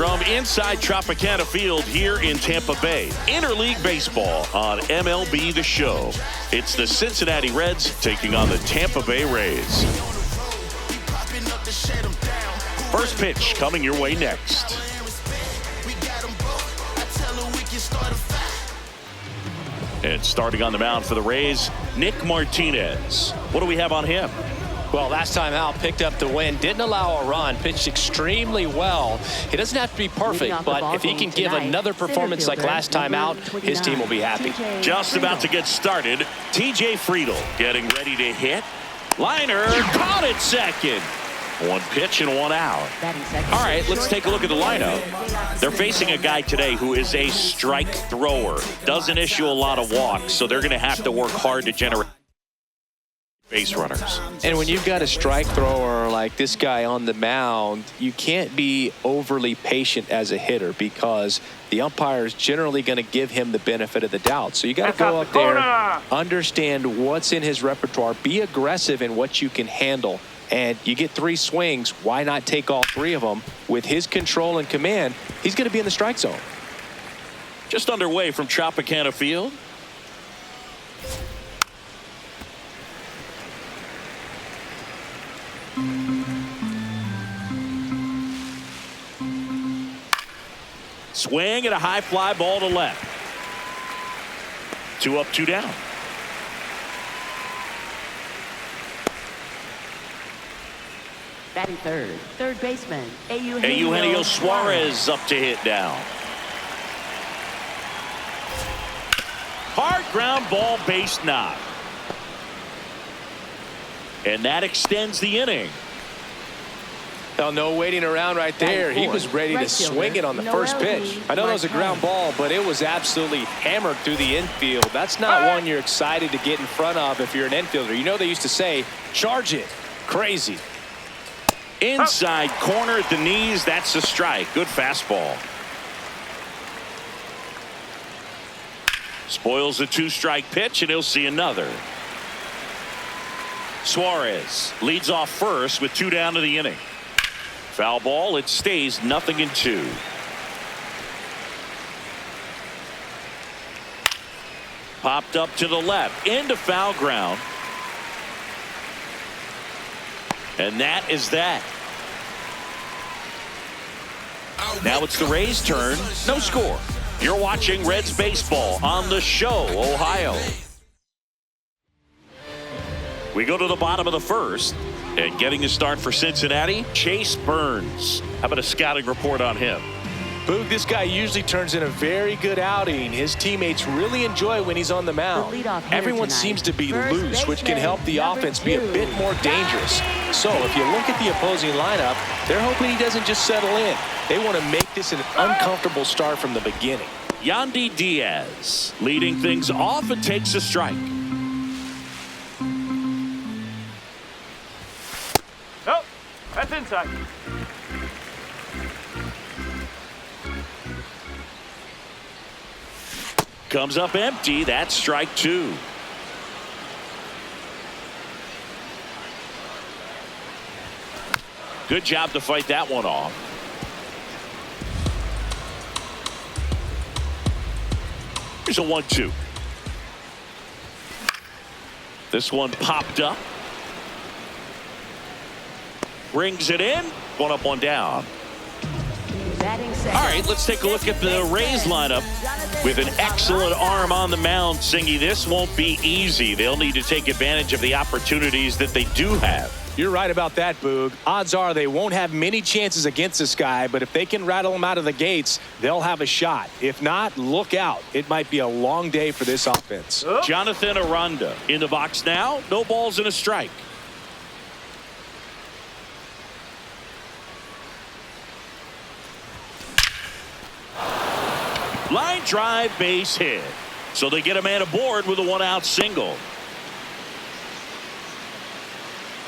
From inside Tropicana Field here in Tampa Bay, interleague baseball on MLB The Show. It's the Cincinnati Reds taking on the Tampa Bay Rays. First pitch coming your way next. And starting on the mound for the Rays, Nick Martinez. What do we have on him? Well, last time out, picked up the win, didn't allow a run, pitched extremely well. He doesn't have to be perfect, but if he can give another performance like last time out, his team will be happy. Just about to get started. TJ Friedl getting ready to hit. Liner caught it second. One pitch and one out. All right, let's take a look at the lineup. They're facing a guy today who is a strike thrower. Doesn't issue a lot of walks, so they're going to have to work hard to generate base runners. And when you've got a strike thrower like this guy on the mound, you can't be overly patient as a hitter because the umpire is generally going to give him the benefit of the doubt. So you got to go up there, understand what's in his repertoire, be aggressive in what you can handle. And you get 3 swings, why not take all 3 of them? With his control and command, he's going to be in the strike zone. Just underway from Tropicana Field. Swing and a high fly ball to left. 2 up, 2 down. Batting third baseman, Eugenio Suarez up to hit now. Hard ground ball, base knock. And that extends the inning. Well, no waiting around right there. He was ready to swing it on the first pitch. I know that was a ground ball, but it was absolutely hammered through the infield. That's not one you're excited to get in front of if you're an infielder. You know they used to say, charge it. Crazy. Inside corner at the knees. That's a strike. Good fastball. Spoils a 2-strike pitch, and he'll see another. Suarez leads off first with 2 down to the inning. Foul ball. It stays 0-2. Popped up to the left into foul ground. And that is that. Now it's the Rays' turn. No score. You're watching Reds baseball on The Show, Ohio. We go to the bottom of the first. And getting the start for Cincinnati, Chase Burns. How about a scouting report on him? Boog, this guy usually turns in a very good outing. His teammates really enjoy when he's on the mound. Everyone seems to be loose, which can help the offense be a bit more dangerous. So if you look at the opposing lineup, they're hoping he doesn't just settle in. They want to make this an uncomfortable start from the beginning. Yandy Diaz leading things off and takes a strike. Oh, that's inside. Comes up empty. That's strike 2. Good job to fight that one off. Here's a 1-2. This one popped up. Brings it in. 1 up, 1 down. All right, let's take a look at the Rays lineup. With an excellent arm on the mound, Singy, this won't be easy. They'll need to take advantage of the opportunities that they do have. You're right about that, Boog. Odds are they won't have many chances against this guy, but if they can rattle him out of the gates, they'll have a shot. If not, look out. It might be a long day for this offense. Oh. Jonathan Aranda in the box now. No balls and a strike. Line drive, base hit. So they get a man aboard with a 1-out single.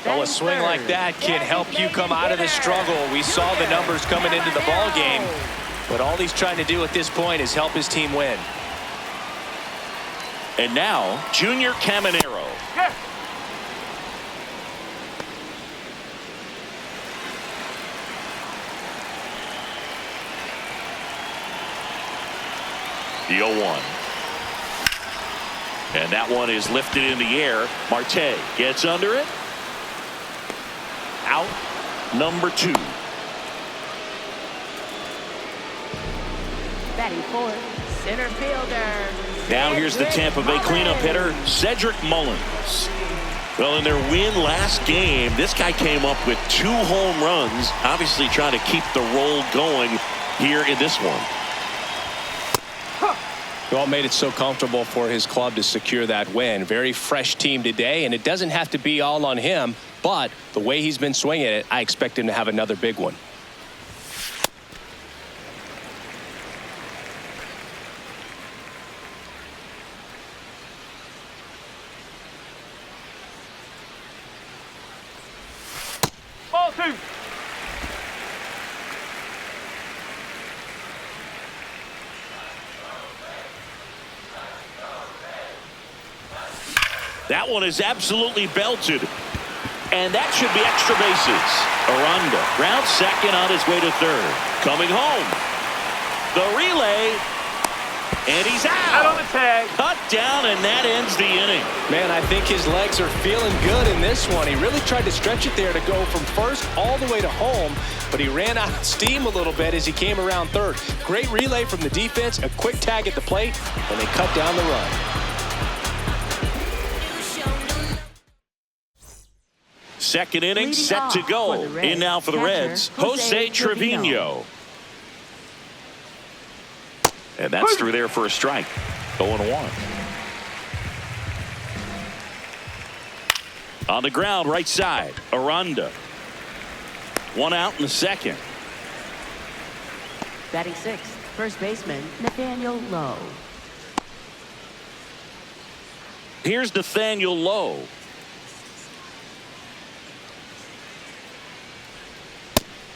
Well, a swing like that can help you come out of the struggle. We saw the numbers coming into the ball game, but all he's trying to do at this point is help his team win. And now, Junior Caminero. Yeah. The 0-1. And that one is lifted in the air. Marte gets under it. Out number 2. Batting fourth, center fielder. Now here's the Tampa Bay cleanup hitter, Cedric Mullins. Well, in their win last game, this guy came up with 2 home runs, obviously trying to keep the roll going here in this one. Well, made it so comfortable for his club to secure that win. Very fresh team today, and it doesn't have to be all on him, but the way he's been swinging it, I expect him to have another big one. Ball 2. That one is absolutely belted. And that should be extra bases. Aranda rounds second on his way to third. Coming home. The relay. And he's Out on out. the tag. Cut down, and that ends the inning. Man, I think his legs are feeling good in this one. He really tried to stretch it there to go from first all the way to home, but he ran out of steam a little bit as he came around third. Great relay from the defense, a quick tag at the plate, and they cut down the run. Second inning Leading set to off go. for the Reds, In now for the catcher, Reds, Jose Jose Trevino. And that's through there for a strike. 0-1. On the ground, right side, Aranda. 1 out in the second. Batting sixth, first baseman, Nathaniel Lowe. Here's Nathaniel Lowe.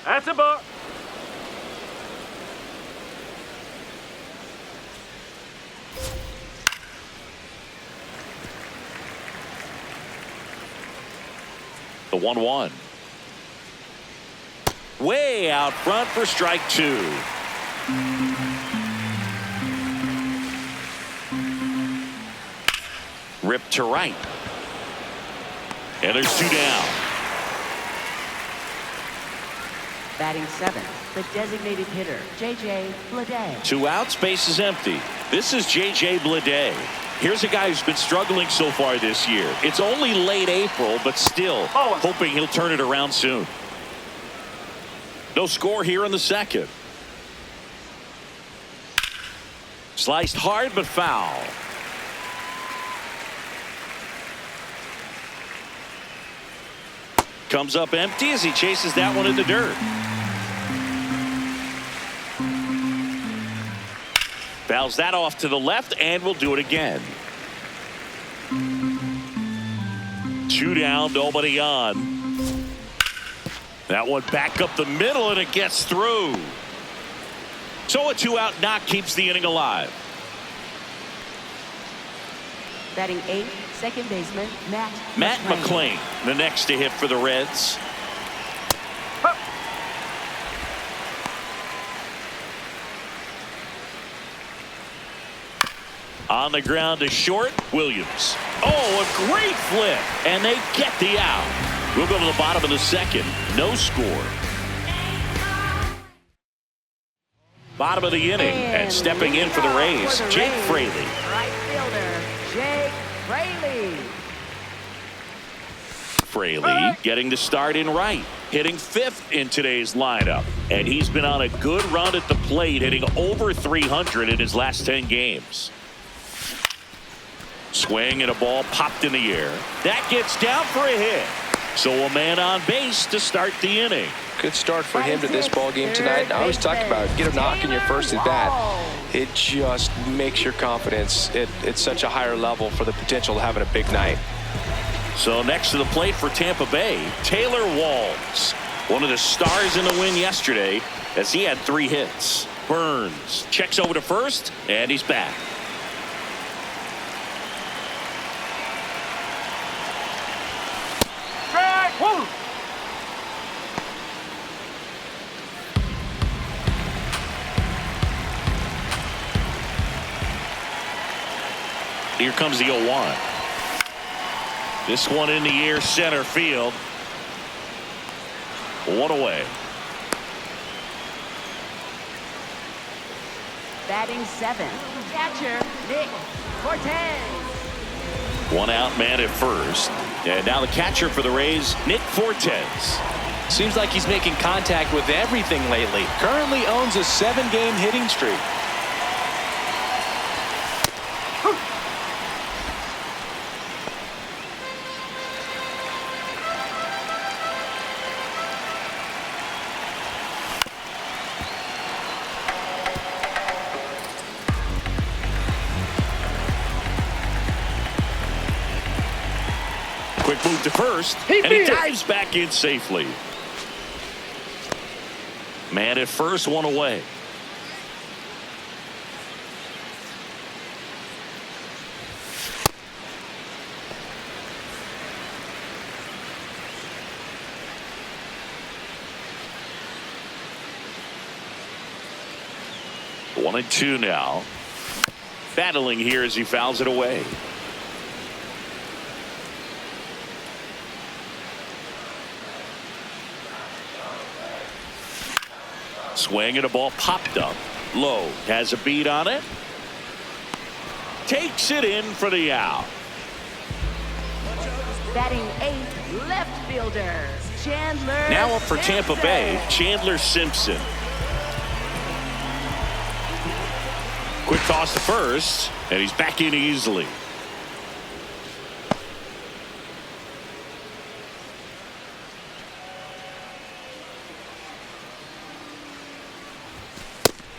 That's a ball. The 1-1. Way out front for strike 2. Ripped to right. And there's 2 down. Batting seventh, the designated hitter, J.J. Bleday. 2 outs, base is empty. This is J.J. Bleday. Here's a guy who's been struggling so far this year. It's only late April, but still hoping he'll turn it around soon. No score here in the second. Sliced hard but foul. Comes up empty as he chases that one in the dirt. Fouls that off to the left and will do it again. 2 down, nobody on. That one back up the middle and it gets through. So a 2-out knock keeps the inning alive. Batting eighth, second baseman, Matt McClain, the next to hit for the Reds. On the ground to short, Williams. Oh, a great flip, and they get the out. We'll go to the bottom of the second. No score. Bottom of the inning, and stepping in for the Rays, Jake Fraley. Right fielder, Jake Fraley. Fraley getting the start in right, hitting 5th in today's lineup. And he's been on a good run at the plate, hitting over 300 in his last 10 games. Swing and a ball popped in the air. That gets down for a hit. So a man on base to start the inning. Good start for him to this ball game tonight. I always talk about get a knock in your first at bat. It just makes your confidence at such a higher level for the potential of having a big night. So next to the plate for Tampa Bay, Taylor Walls. One of the stars in the win yesterday as he had 3 hits. Burns checks over to first, and he's back. Woo! Here comes the 0-1. This one in the air, center field. One away. Batting 7, catcher Nick Fortes. One out, man at first. And now the catcher for the Rays, Nick Fortes. Seems like he's making contact with everything lately. Currently owns a 7-game hitting streak. Quick move to first, and he dives back in safely. Man at first, one away. One and two now. Battling here as he fouls it away. Swing and a ball popped up. Low has a beat on it. Takes it in for the out. Batting 8, left fielder Chandler. Now up for Tampa Simpson. Bay, Chandler Simpson. Quick toss to first, and he's back in easily.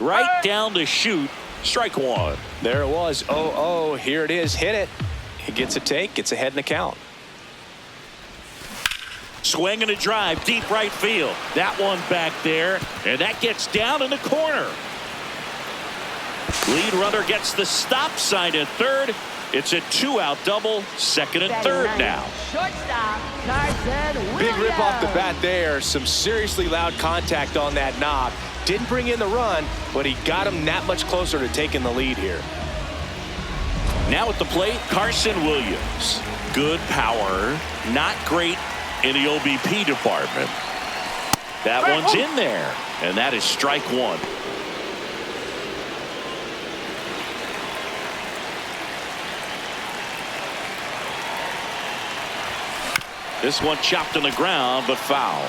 Right down to shoot. Strike one. There it was. 0-0. Here it is. Hit it. He gets a take. Gets ahead in the count. Swing and a drive. Deep right field. That one back there. And that gets down in the corner. Lead runner gets the stop sign at third. It's a 2-out double. Second and third now. Shortstop Carson Williams. Big rip off the bat there. Some seriously loud contact on that knock. Didn't bring in the run, but he got him that much closer to taking the lead here. Now at the plate, Carson Williams. Good power. Not great in the OBP department. That one's in there. And that is strike one. This one chopped on the ground, but foul.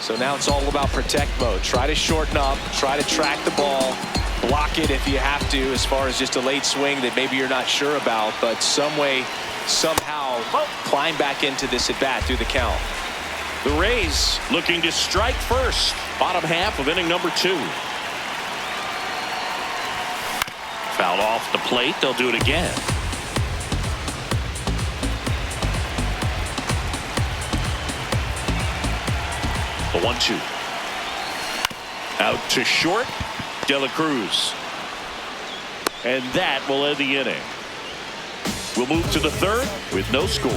So now it's all about protect mode. Try to shorten up, try to track the ball, block it if you have to, as far as just a late swing that maybe you're not sure about, but some way, somehow climb back into this at bat through the count. The Rays looking to strike first. Bottom half of inning number 2. Fouled off the plate. They'll do it again. The 1-2. Out to short. De La Cruz. And that will end the inning. We'll move to the third with no score.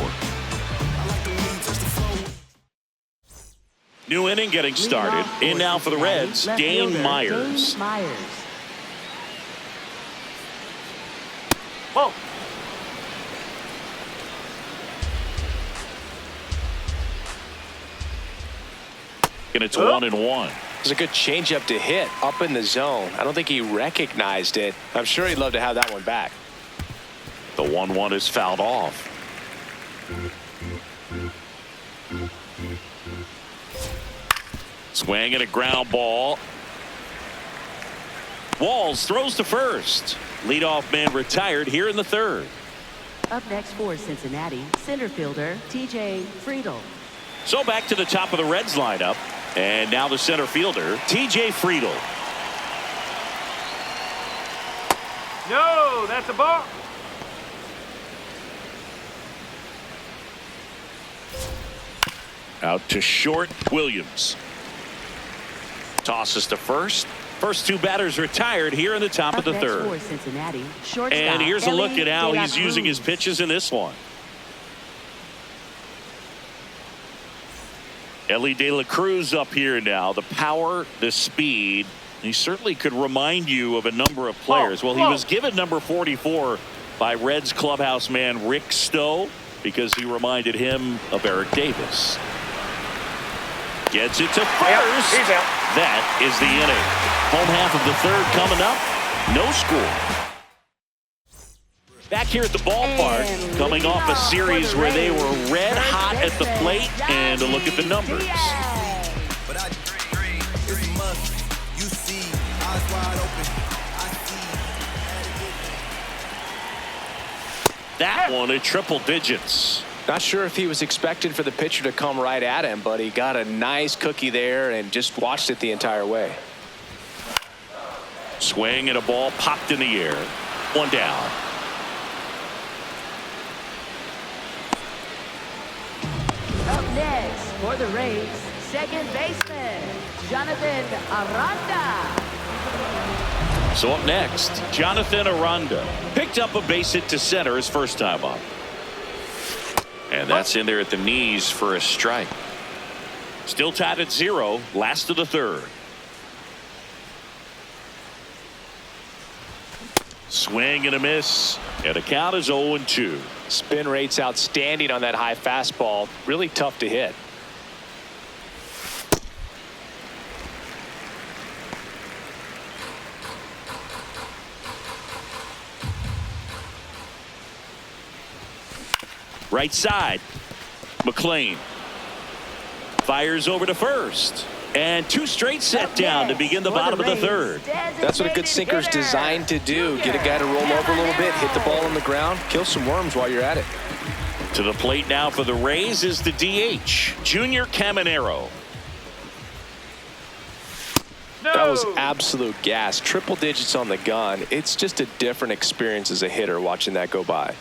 New inning getting started. In now for the Reds, Dane Myers. Whoa. And it's 1-1. It was a good changeup to hit up in the zone. I don't think he recognized it. I'm sure he'd love to have that one back. The 1-1 is fouled off. Swing and a ground ball. Walls throws to first. Leadoff man retired here in the third. Up next for Cincinnati, center fielder TJ Friedel. So back to the top of the Reds lineup. And now the center fielder, TJ Friedel. No, that's a ball. Out to short, Williams. Tosses to first. First two batters retired here in the top of the third. For Cincinnati, shortstop And here's a look at how Ellie he's De La using his Cruz. pitches in this one. Ellie De La Cruz up here now. The power, the speed. He certainly could remind you of a number of players. Well, he was given number 44 by Reds clubhouse man Rick Stowe because he reminded him of Eric Davis. Gets it to first. He's out. That is the inning. Home half of the third coming up. No score. Back here at the ballpark, coming off a series where they were red hot at the plate, and a look at the numbers. That one at triple digits. Not sure if he was expecting for the pitcher to come right at him, but he got a nice cookie there and just watched it the entire way. Swing and a ball popped in the air. One down. Up next for the Rays, second baseman, Jonathan Aranda. So up next, Jonathan Aranda picked up a base hit to center his first time up. And that's in there at the knees for a strike. Still tied at 0, last of the third. Swing and a miss, and the count is 0-2. Spin rate's outstanding on that high fastball. Really tough to hit. Right side, McLean fires over to first, and 2 straight set down to begin the bottom of the third. That's what a good sinker's designed to do. Get a guy to roll over a little bit, hit the ball on the ground, kill some worms while you're at it. To the plate now for the Rays is the DH, Junior Caminero. No. That was absolute gas. Triple digits on the gun. It's just a different experience as a hitter watching that go by.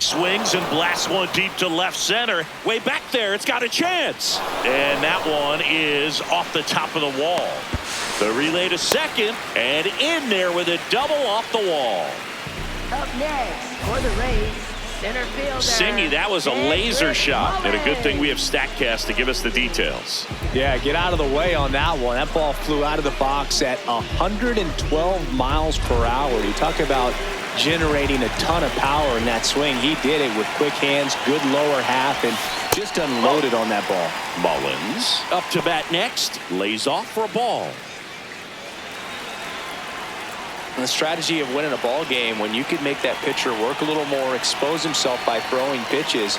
Swings and blasts one deep to left center. Way back there, it's got a chance. And that one is off the top of the wall. The relay to second, and in there with a double off the wall. Up next for the Rays, center fielder. Singy, that was a laser shot. And a good thing we have StatCast to give us the details. Yeah, get out of the way on that one. That ball flew out of the box at 112 miles per hour. You talk about generating a ton of power in that swing. He did it with quick hands, good lower half, and just unloaded on that ball. Mullins up to bat next, lays off for a ball. And the strategy of winning a ball game, when you could make that pitcher work a little more, expose himself by throwing pitches,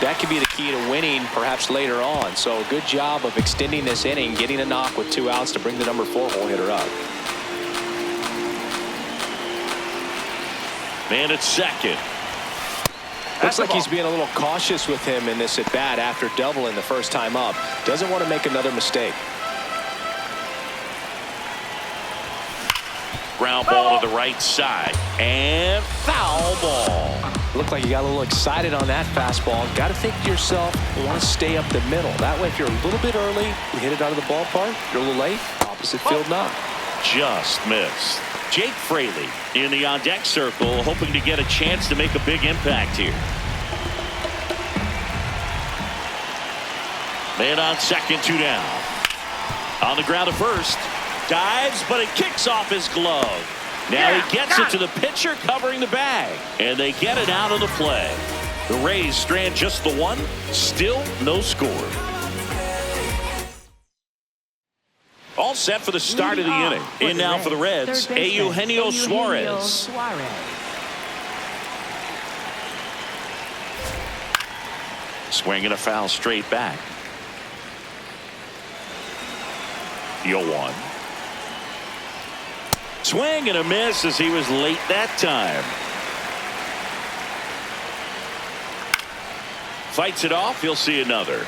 that could be the key to winning perhaps later on. So good job of extending this inning, getting a knock with 2 outs to bring the number 4 hole hitter up. Man at second. Looks like he's being a little cautious with him in this at bat after doubling the first time up. Doesn't want to make another mistake. Ground ball to the right side, and foul ball. Looked like you got a little excited on that fastball. Got to think to yourself, you want to stay up the middle. That way, if you're a little bit early, you hit it out of the ballpark. You're a little late, opposite field knock. Just missed. Jake Fraley in the on-deck circle, hoping to get a chance to make a big impact here. Man on second, 2 down. On the ground to first. Dives, but it kicks off his glove. Now he gets it to the pitcher covering the bag. And they get it out of the play. The Rays strand just the 1. Still no score. All set for the start of the inning. In now for the Reds, Eugenio Suarez. Swing and a foul straight back. The 0-1. Swing and a miss as he was late that time. Fights it off. He'll see another.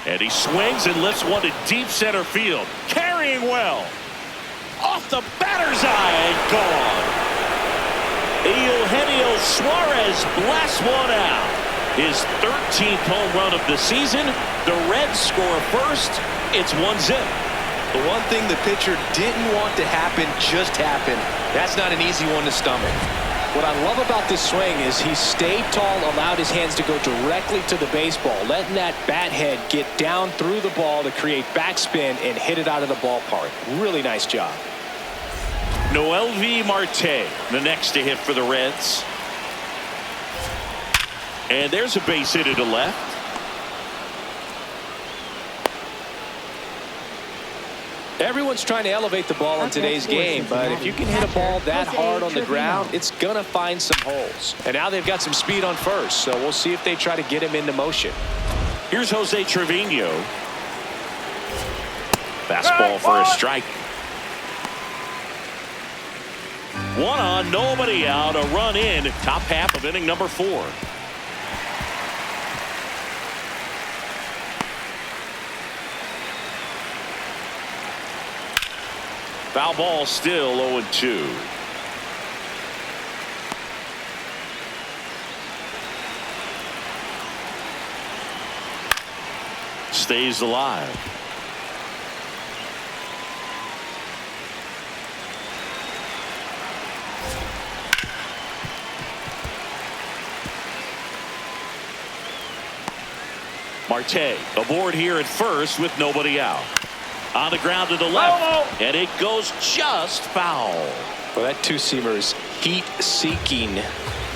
And he swings and lifts one to deep center field. Carrying well. Off the batter's eye and gone. Eugenio Suarez blasts one out. His 13th home run of the season. The Reds score first. It's 1-0. The one thing the pitcher didn't want to happen just happened. That's not an easy one to stomach. What I love about this swing is he stayed tall, allowed his hands to go directly to the baseball, letting that bat head get down through the ball to create backspin and hit it out of the ballpark. Really nice job. Noelvi Marte, the next to hit for the Reds. And there's a base hit to left. Everyone's trying to elevate the ball in today's game, but if you can hit a ball that hard on the ground, it's going to find some holes. And now they've got some speed on first, so we'll see if they try to get him into motion. Here's Jose Trevino. Fastball for a strike. One on, nobody out, a run in, top half of inning number 4. Foul ball, still 0-2. Stays alive. Marte aboard here at first with nobody out. On the ground to the left, and it goes just foul. Well, that two-seamer is heat-seeking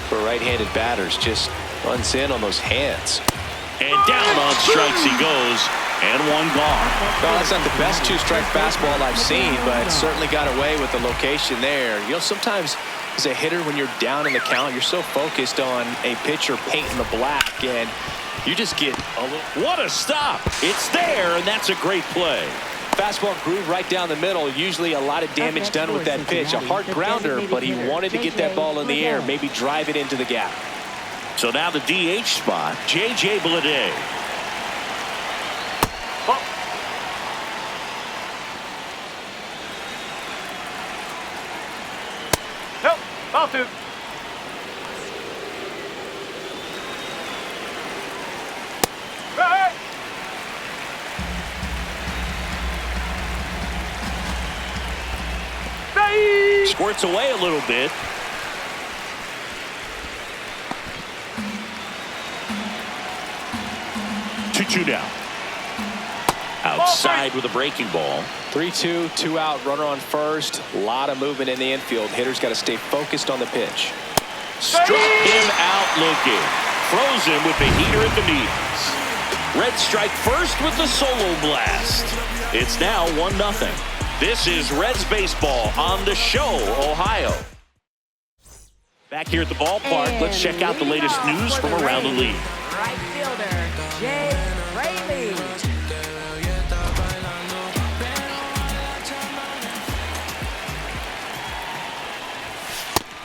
for right-handed batters. Just runs in on those hands. And down on strikes he goes, and one gone. Well, that's not the best two-strike fastball I've seen, but certainly got away with the location there. You know, sometimes as a hitter, when you're down in the count, you're so focused on a pitcher painting the black, and you just get a little... What a stop! It's there, and that's a great play. Fastball groove right down the middle. Usually a lot of damage done with that pitch. A hard grounder, but he wanted to get that ball in the air, maybe drive it into the gap. So now the DH spot, J.J. Bleday. Nope, ball 2. Squirts away a little bit. Two down. Outside with a breaking ball. 3-2, 2 out, runner on first. A lot of movement in the infield. Hitters got to stay focused on the pitch. Struck him out looking. Froze him with the heater at the knees. Red strike first with the solo blast. It's now 1-0. This is Reds baseball on the Show, Ohio. Back here at the ballpark, let's check out the latest news from around the league. Right fielder, Jay Fraley.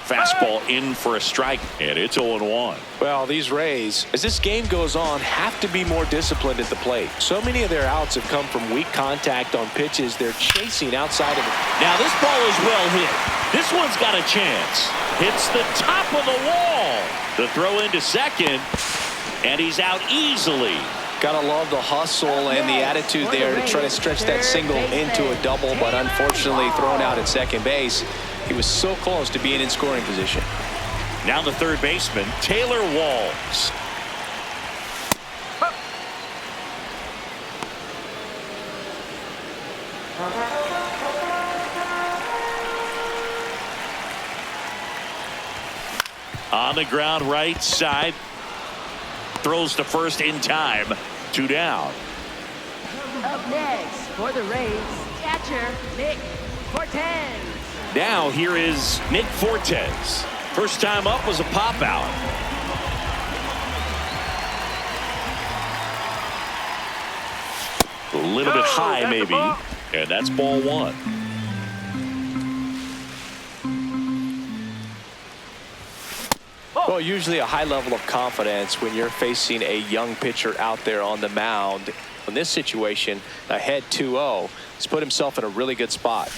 Fastball in for a strike, and it's 0-1. Well, these Rays, as this game goes on, have to be more disciplined at the plate. So many of their outs have come from weak contact on pitches they're chasing outside of it. Now this ball is well hit. This one's got a chance. Hits the top of the wall. The throw into second, and he's out easily. Gotta love the hustle and the attitude there to try to stretch that single into a double, but unfortunately thrown out at second base. He was so close to being in scoring position. Now the third baseman, Taylor Walls. On the ground right side. Throws to first in time. 2 down. Up next for the Rays, catcher Nick Fortes. Now here is Nick Fortes. First time up was a pop out. A little bit high maybe, and that's ball 1. Well, usually a high level of confidence when you're facing a young pitcher out there on the mound. In this situation, ahead 2-0, he's put himself in a really good spot.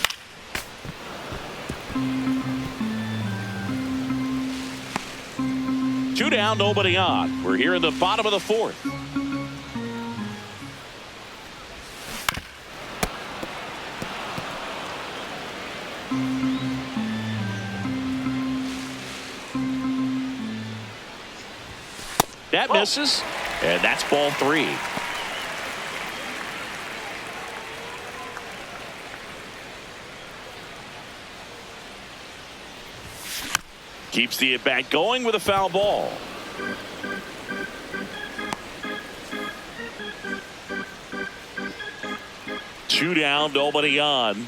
Two down, nobody on. We're here in the bottom of the 4th. That misses. And that's ball 3. Keeps the at-bat going with a foul ball. Two down, nobody on.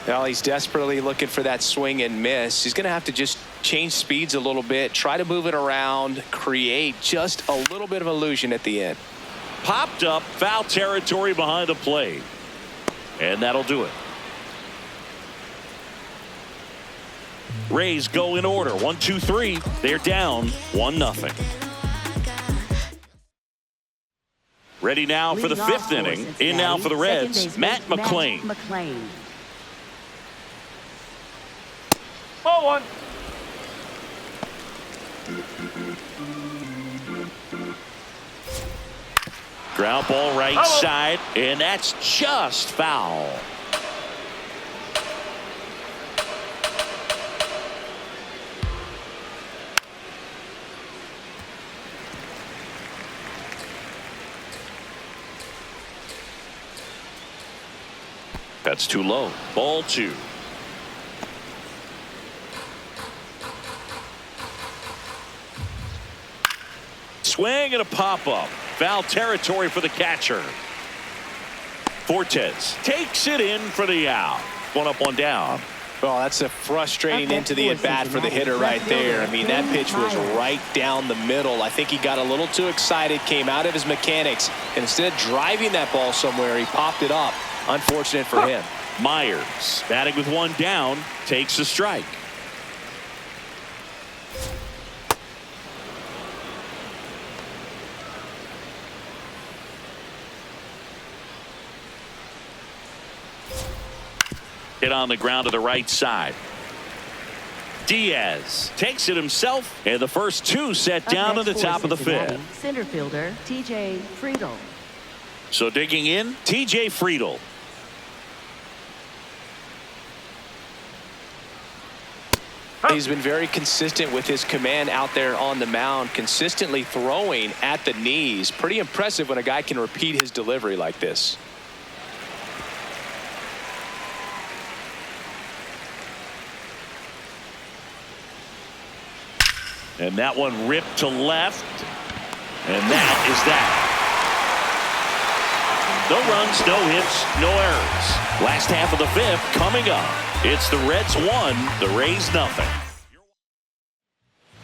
Well, he's desperately looking for that swing and miss. He's going to have to just change speeds a little bit, try to move it around, create just a little bit of illusion at the end. Popped up, foul territory behind the plate. And that'll do it. Rays go in order. 1, 2, 3. They're down 1-0. Ready now for the 5th inning. In now for the Reds, Matt McClain. Ball 1. Ground ball right side, and that's just foul. That's too low. Ball 2. Swing and a pop-up. Foul territory for the catcher. Fortes takes it in for the out. 1 up, 1 down. Well, that's a frustrating into the at-bat for the hitter right there. I mean, that pitch was right down the middle. I think he got a little too excited, came out of his mechanics, and instead of driving that ball somewhere, he popped it up. Unfortunate for him. Myers, batting with 1 down, takes a strike. Hit on the ground to the right side. Diaz takes it himself, and the first 2 set down at the top of the 5th. Center fielder TJ Friedl. So digging in, TJ Friedl. He's been very consistent with his command out there on the mound, consistently throwing at the knees. Pretty impressive when a guy can repeat his delivery like this. And that one ripped to left. And that is that. No runs, no hits, no errors. Last half of the 5th coming up. It's the Reds 1, the Rays nothing.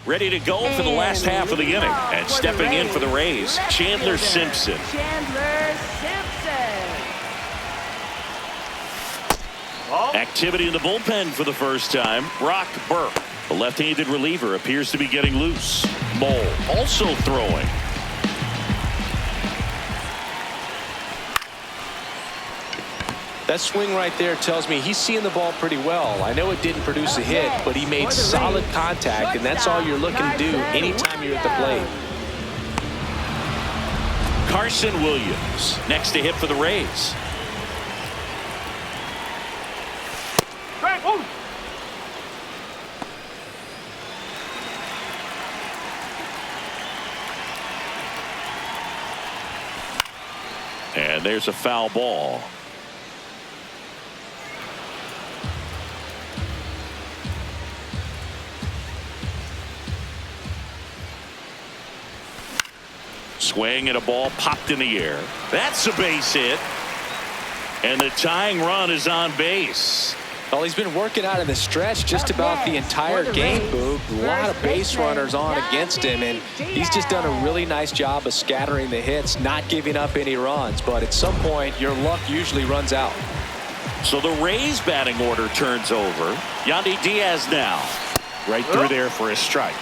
Ready to go for the last half of the inning. And stepping in for the Rays, Chandler Simpson. Activity in the bullpen for the first time. Brock Burke. The left-handed reliever appears to be getting loose. Mole also throwing. That swing right there tells me he's seeing the ball pretty well. I know it didn't produce a hit, but he made solid contact, and that's all you're looking to do anytime you're at the plate. Carson Williams next to hit for the Rays. And there's a foul ball. Swing and a ball popped in the air. That's a base hit. And the tying run is on base. Well, he's been working out in the stretch just about the entire game, Boog. A lot of base runners on against him, and he's just done a really nice job of scattering the hits, not giving up any runs. But at some point, your luck usually runs out. So the Rays batting order turns over. Yandy Diaz now. Right through there for a strike.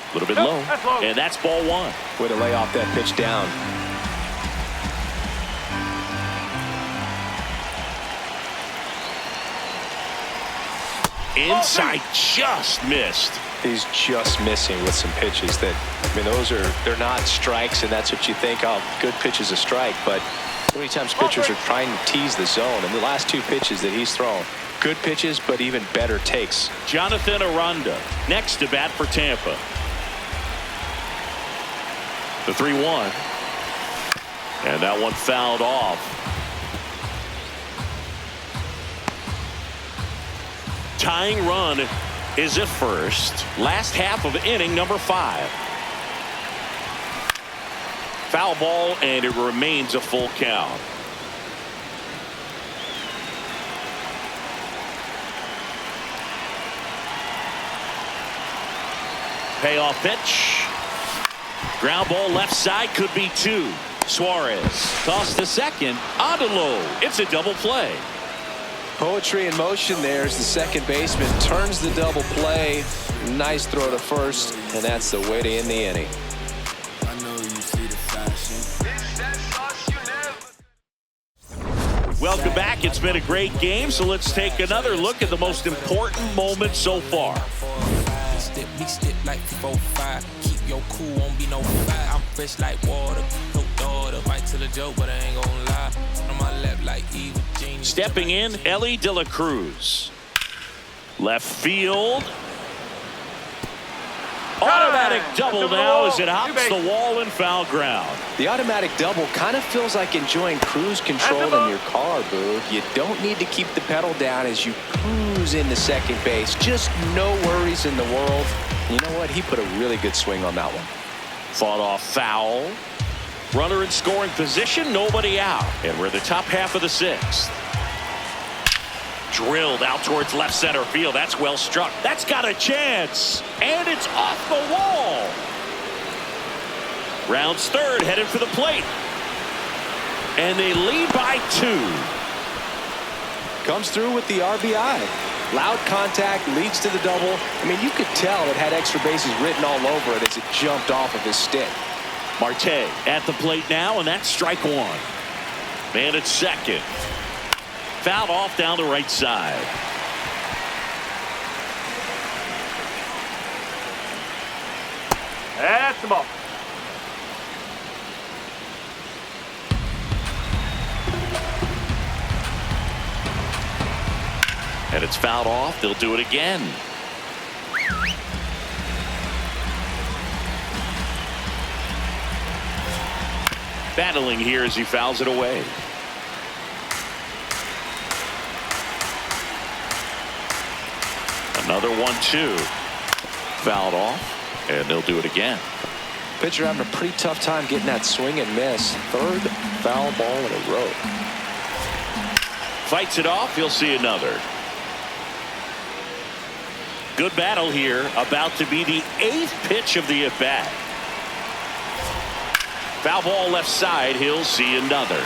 A little bit low, and that's ball 1. Way to lay off that pitch down. Inside, just missed. He's just missing with some pitches that, I mean, they're not strikes, and that's what you think, oh, good pitch is a strike. But so many times pitchers are trying to tease the zone, and the last two pitches that he's thrown, good pitches, but even better takes. Jonathan Aranda next to bat for Tampa. The 3-1. And that one fouled off. Tying run is at first. Last half of inning number 5. Foul ball, and it remains a full count. Payoff pitch. Ground ball left side, could be 2. Suarez tossed to second. Odelo. It's a double play. Poetry in motion there as the second baseman turns the double play. Nice throw to first, and that's the way to end the inning. I know you see the fashion. Welcome back. It's been a great game, so let's take another look at the most important moment so far. Step like 4-5. Keep your cool, won't be no fire. I'm fresh like water, no daughter. Fight to the joke, but I ain't gonna lie. On my left like evil genius. Stepping in, Ellie De La Cruz. Left field. Automatic double now as it hops the wall and foul ground. The automatic double kind of feels like enjoying cruise control in your car, Boog. You don't need to keep the pedal down as you cruise into second base. Just no worries in the world. You know what? He put a really good swing on that one. Fought off foul. Runner in scoring position, nobody out. And we're the top half of the 6th. Drilled out towards left center field. That's well struck. That's got a chance. And it's off the wall. Rounds third, headed for the plate. And they lead by 2. Comes through with the RBI. Loud contact, leads to the double. I mean, you could tell it had extra bases written all over it as it jumped off of his stick. Marte at the plate now, and that's strike 1. Man at second. Fouled off down the right side. That's the ball. And it's fouled off. They'll do it again. Battling here as he fouls it away. Another 1-2. Fouled off, and they'll do it again. Pitcher having a pretty tough time getting that swing and miss. Third foul ball in a row. Fights it off. He'll see another. Good battle here. About to be the 8th pitch of the at-bat. Foul ball left side. He'll see another.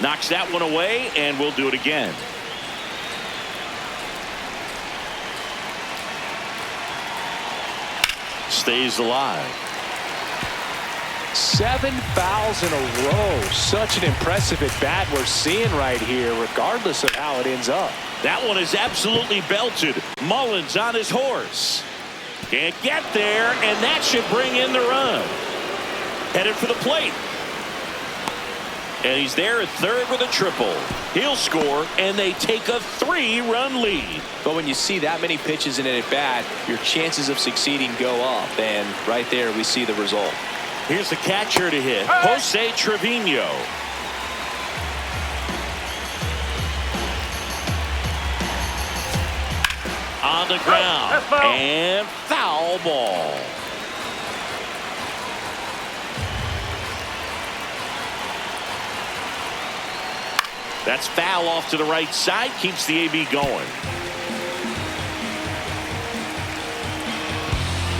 Knocks that one away, and we'll do it again. Stays alive. 7 fouls in a row. Such an impressive at bat we're seeing right here, regardless of how it ends up. That one is absolutely belted. Mullins on his horse. Can't get there, and that should bring in the run. Headed for the plate. And he's there at third with a triple. He'll score, and they take a 3-run lead. But when you see that many pitches in an at-bat, your chances of succeeding go up. And right there, we see the result. Here's the catcher to hit, Jose Trevino. On the ground, and foul ball. That's foul off to the right side, keeps the AB going.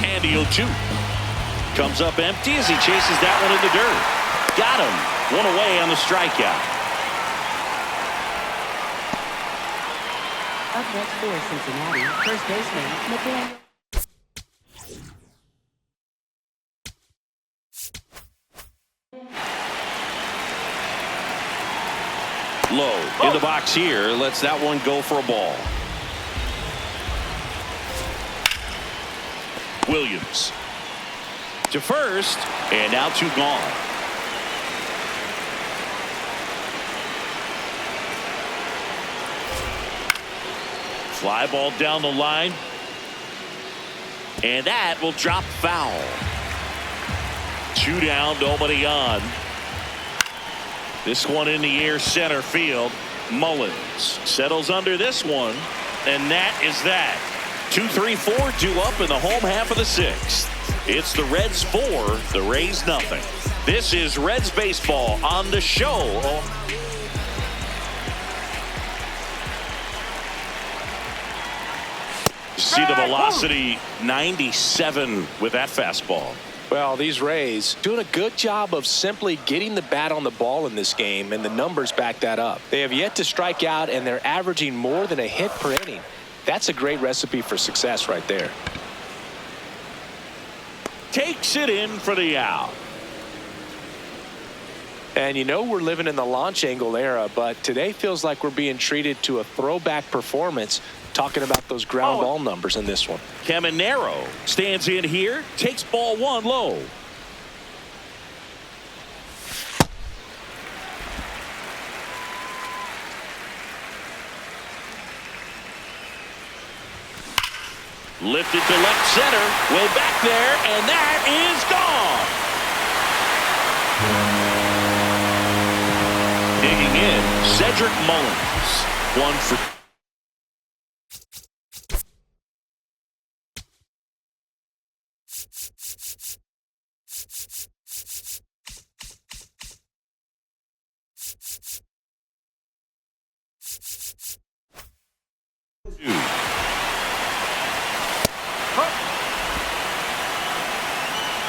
And he'll shoot. Comes up empty as he chases that one in the dirt. Got him. One away on the strikeout. Up next for Cincinnati, first baseman Nathaniel. Low in the box here. Lets that one go for a ball. Williams to first, and now 2 gone. Fly ball down the line, and that will drop foul. 2 down, nobody on. This one in the air, center field. Mullins settles under this one, and that is that. 2, 3, 4 due up in the home half of the 6th. It's the Reds 4, the Rays nothing. This is Reds baseball on the show. See the velocity, 97 with that fastball. Well, these Rays doing a good job of simply getting the bat on the ball in this game, and the numbers back that up. They have yet to strike out, and they're averaging more than a hit per inning. That's a great recipe for success right there. Takes it in for the out. And you know we're living in the launch angle era, but today feels like we're being treated to a throwback performance, talking about those ground ball numbers in this one. Caminero stands in here, takes ball 1 low. Lifted to left center, way back there, and that is gone. Digging in, Cedric Mullins. 1 for 2.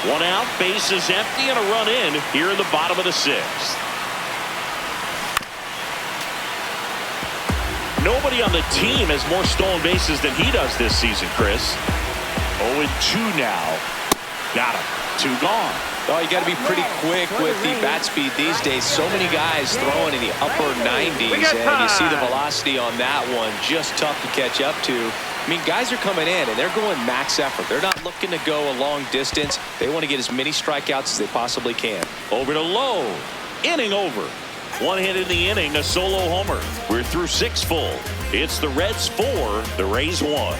1 out, base is empty, and a run in here in the bottom of the 6th. Nobody on the team has more stolen bases than he does this season, Chris. 0-2 now. Got him. 2 gone. Oh, you got to be pretty quick with the bat speed these days. So many guys throwing in the upper 90s, and you see the velocity on that one just tough to catch up to. I mean, guys are coming in, and they're going max effort. They're not looking to go a long distance. They want to get as many strikeouts as they possibly can. Over to Low. Inning over. 1 hit in the inning, a solo homer. We're through 6 full. It's the Reds 4, the Rays 1.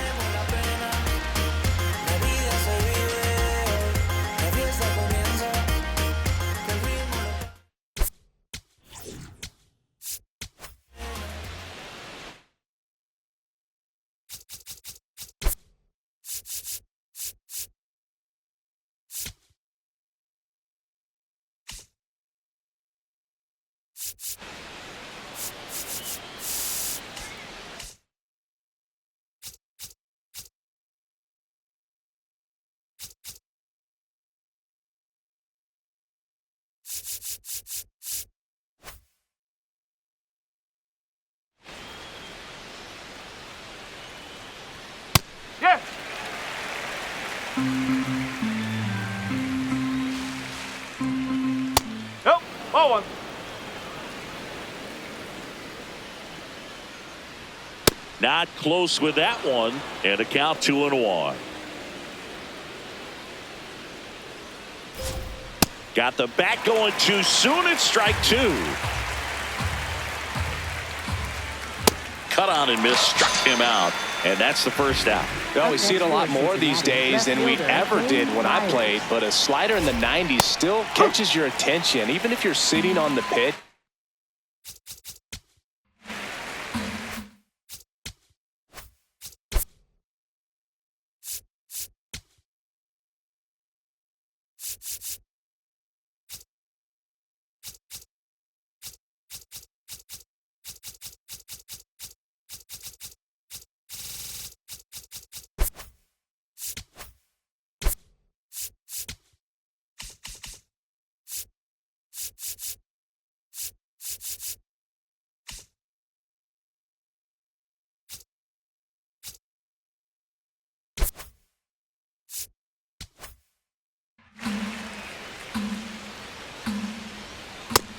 Yes. Nope. Ball 1. Not close with that one, and a count 2-1. Got the bat going too soon. It's strike 2. Cut on and miss, struck him out, and that's the first out. Well, we see it a lot more these days than we ever did when I played, but a slider in the 90s still catches your attention, even if you're sitting on the pit.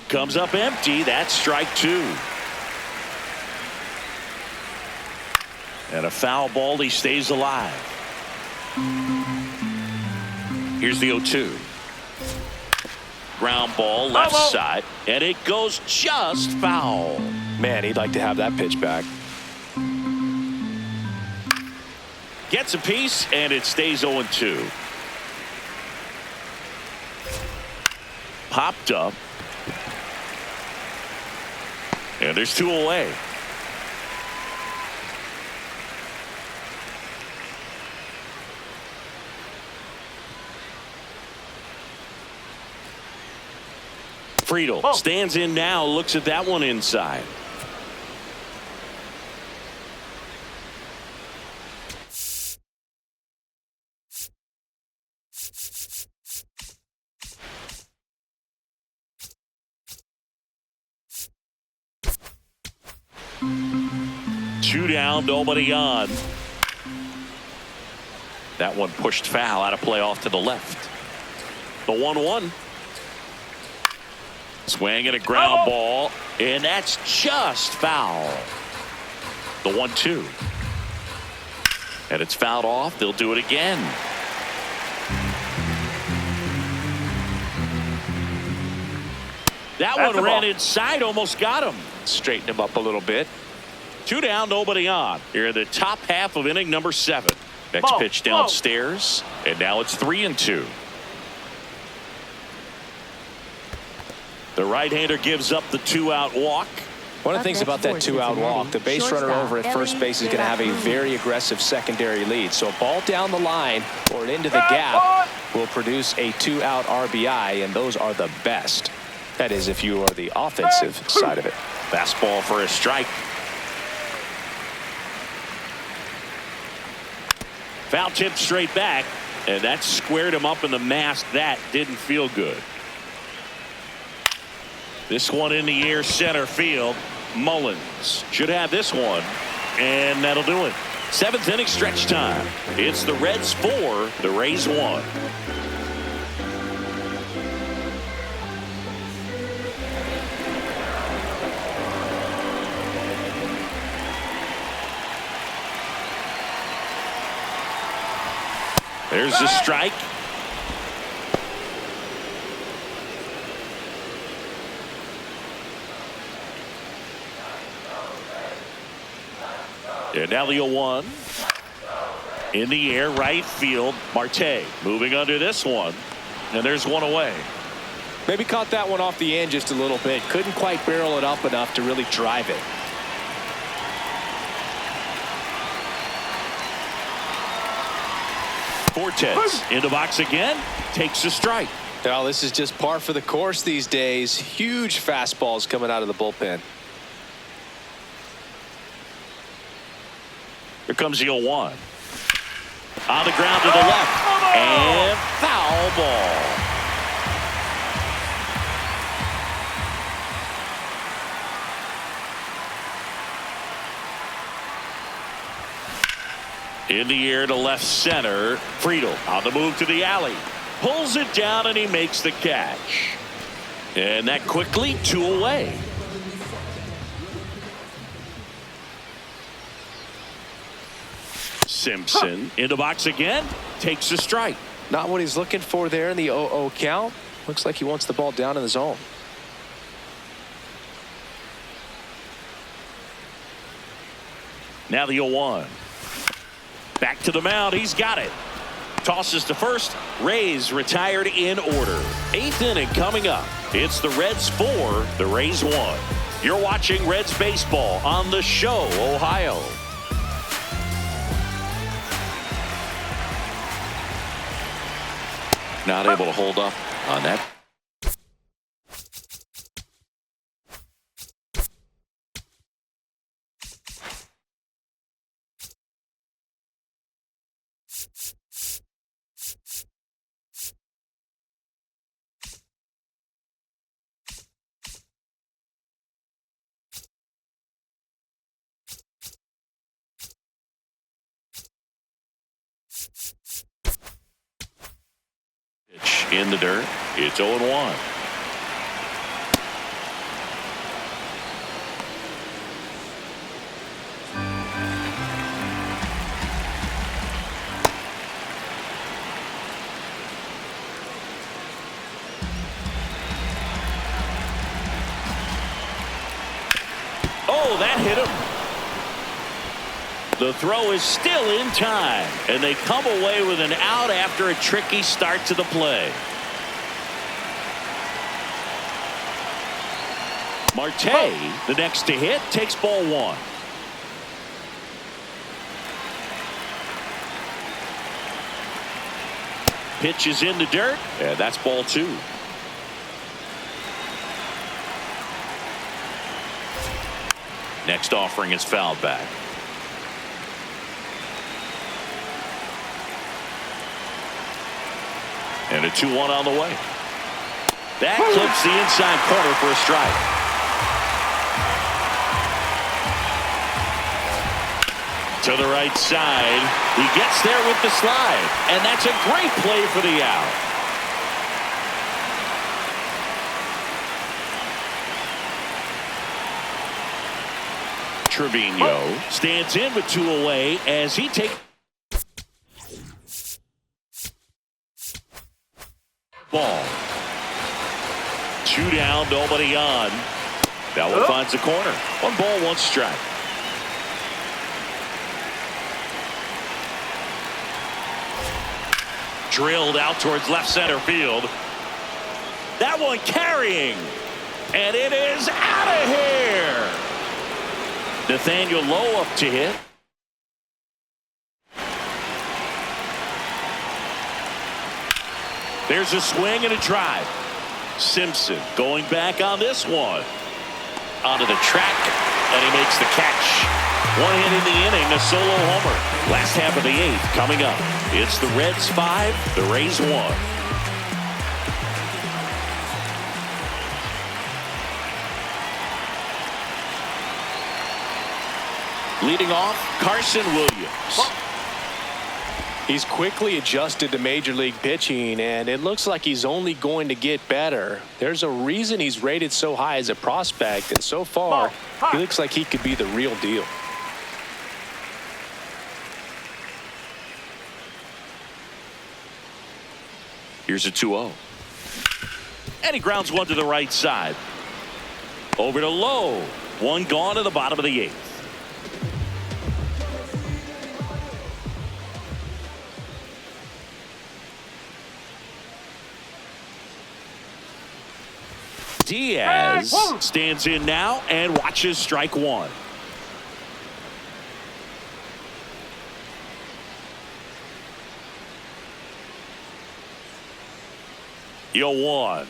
Comes up empty. That's strike 2. And a foul ball. He stays alive. Here's the 0-2. Ground ball left side. And it goes just foul. Man, he'd like to have that pitch back. Gets a piece, and it stays 0-2. Popped up. And there's 2 away. Friedel stands in now, looks at that one inside. Two down, nobody on. That one pushed foul, out of play off to the left. The 1-1. Swing and a ground ball, and that's just foul. The 1-2. And it's fouled off. They'll do it again. That one ran inside, almost got him. Straighten him up a little bit. 2 down, nobody on. Here in the top half of inning number 7. Next pitch downstairs, and now it's 3-2. The right-hander gives up the 2-out walk. One of the things about that 2-out walk, the base runner over at first base is going to have a very aggressive secondary lead. So a ball down the line or into the gap will produce a 2-out RBI, and those are the best. That is, if you are the offensive side of it. Fastball for a strike. Foul tip straight back, and that squared him up in the mask. That didn't feel good. This one in the air, center field. Mullins should have this one, and that'll do it. 7th inning stretch time. It's the Reds 4, the Rays 1. There's the strike. And now the 0-1. In the air, right field. Marte moving under this one. And there's one away. Maybe caught that one off the end just a little bit. Couldn't quite barrel it up enough to really drive it. Fortes in the box again. Takes a strike. Well, this is just par for the course these days. Huge fastballs coming out of the bullpen. Here comes the 0-1. On the ground to the left. And foul ball. In the air to left center. Friedel on the move to the alley. Pulls it down and he makes the catch. And that quickly 2 away. Simpson in the box again. Takes a strike. Not what he's looking for there in the 0-0 count. Looks like he wants the ball down in the zone. Now the 0-1. Back to the mound. He's got it. Tosses to first. Rays retired in order. 8th inning coming up. It's the Reds 4, the Rays 1. You're watching Reds baseball on The Show, Ohio. Not able to hold up on that. In the dirt. It's 0-1. Oh, that hit him. The throw is still in time, and they come away with an out after a tricky start to the play. Marte, the next to hit, takes ball one. Pitch is in the dirt, and that's ball two. Next offering is fouled back. And a 2-1 on the way. That clips the inside corner for a strike. To the right side. He gets there with the slide. And that's a great play for the out. Trevino stands in with two away as he takes ball. Two down, nobody on. That one finds the corner. 1 ball, 1 strike. Drilled out towards left center field. That one carrying. And it is out of here. Nathaniel Lowe up to hit. There's a swing and a drive. Simpson going back on this one. Onto the track, and he makes the catch. 1 hit in the inning, a solo homer. Last half of the 8th coming up. It's the Reds 5, the Rays 1. Leading off, Carson Williams. He's quickly adjusted to major league pitching, and it looks like he's only going to get better. There's a reason he's rated so high as a prospect, and so far, he looks like he could be the real deal. Here's a 2-0. And he grounds one to the right side. Over to Lowe. One gone to the bottom of the 8th. Diaz stands in now and watches strike one. Yo, one.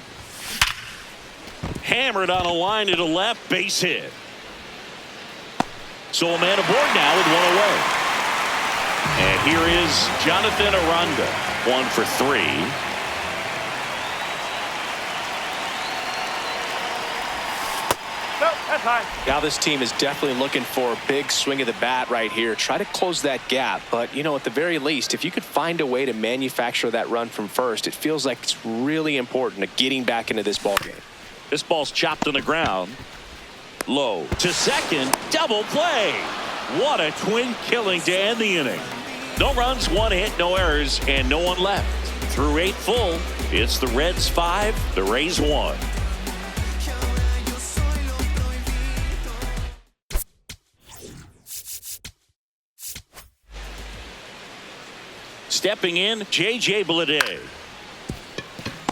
Hammered on a line to the left, base hit. So a man aboard now with one away. And here is Jonathan Aranda, 1 for 3. Now this team is definitely looking for a big swing of the bat right here. Try to close that gap. But, you know, at the very least, if you could find a way to manufacture that run from first, it feels like it's really important to getting back into this ball game. This ball's chopped on the ground. Low to second. Double play. What a twin killing to end the inning. No runs, 1 hit, no errors, and no one left. Through 8 full, it's the Reds 5, the Rays 1. Stepping in, J.J. Bleday.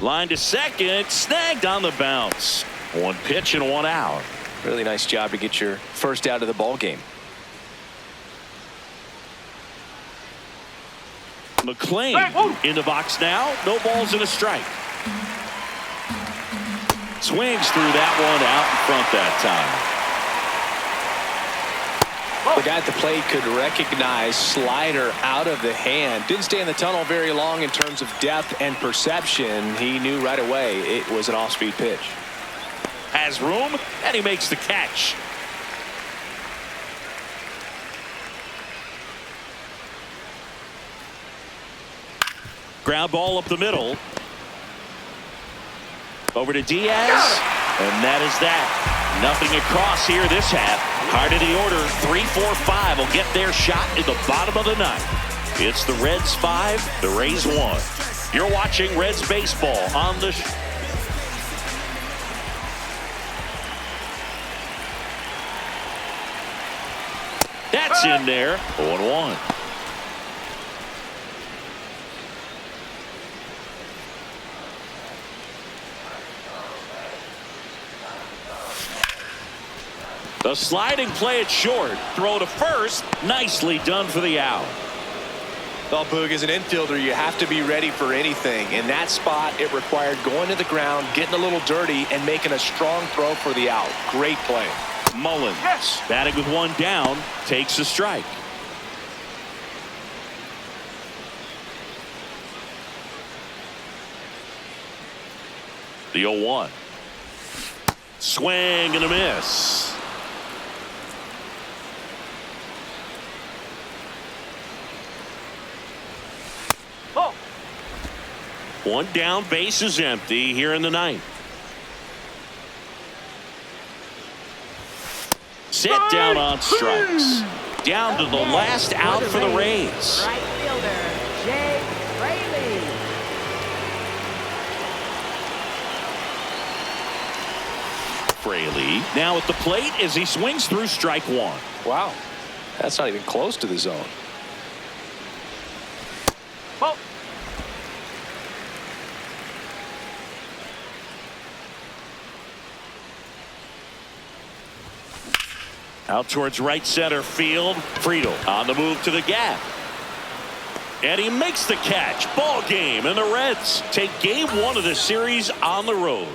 Line to second, snagged on the bounce. 1 pitch and 1 out. Really nice job to get your first out of the ball game. McLean in the box now. No balls and a strike. Swings through that one out in front that time. The guy at the plate could recognize slider out of the hand. Didn't stay in the tunnel very long in terms of depth and perception. He knew right away it was an off-speed pitch. Has room, and he makes the catch. Ground ball up the middle. Over to Diaz, and that is that. Nothing across here this half. Heart of the order, 3, 4, 5 will get their shot in the bottom of the 9th. It's the Reds 5, the Rays 1. You're watching Reds baseball on the That's in there. 0-1. The sliding play it short. Throw to first. Nicely done for the out. Well, Boog, as an infielder, you have to be ready for anything. In that spot, it required going to the ground, getting a little dirty, and making a strong throw for the out. Great play. Mullins, batting with one down, takes a strike. The 0-1. Swing and a miss. One down, base is empty here in the ninth. Sit down on strikes. Down to the last out for the Rays. Right fielder, Jay Fraley. Fraley now at the plate as he swings through strike one. Wow. That's not even close to the zone. Ball. Out towards right center field. Friedel on the move to the gap. And he makes the catch. Ball game, and the Reds take game one of the series on the road.